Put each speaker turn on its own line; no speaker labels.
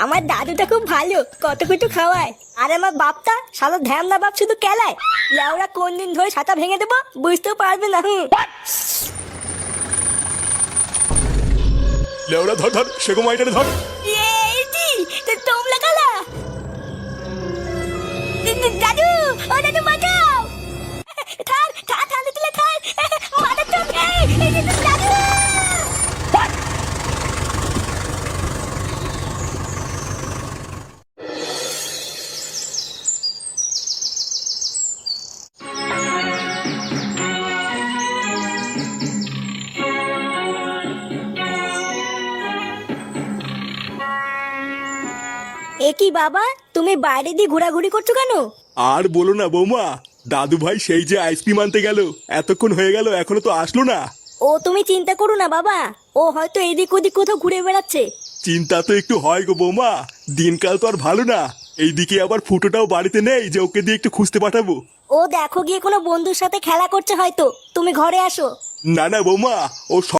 আমার দাদুটা খুব ভালো, কত কিছু খাওয়ায়। আর আমার বাপটা সারা ধ্যামনা বাপ শুধু কেলায়। লেওরা কোন দিন ধরে ছাতা ভেঙে দেবো বুঝতেও পারবে না।
লেওড়া ধর ধর সেগো মাইটারে ধর।
তোমরা কালা দাদু, ও দাদু বাঁচাও। থাক থাক থাক তুলে থাক, মাথা তো দাদু। এ কি বাবা, তুমি বাইরে দিয়ে ঘোরাঘুরি করছো কেন?
আর বলো না বৌমা, দাদু ভাই সেই যে আইসক্রিম আনতে গেল, এতক্ষণ হয়ে গেল এখনো তো আসলো না।
ও তুমি চিন্তা করো না বাবা, ও হয়তো এদিক ওদিক কোথাও ঘুরে বেড়াচ্ছে।
চিন্তা তো একটু হয় গো বৌমা, দিনকাল তো আর ভালো না। এইদিকে আবার ফুটোটাও বাড়িতে নেই যে ওকে দিয়ে একটু খুঁজতে পাঠাবো।
ও দেখো গিয়ে কোনো বন্ধুর সাথে খেলা করছে হয়তো, তুমি ঘরে আসো।
না না বৌমা, ও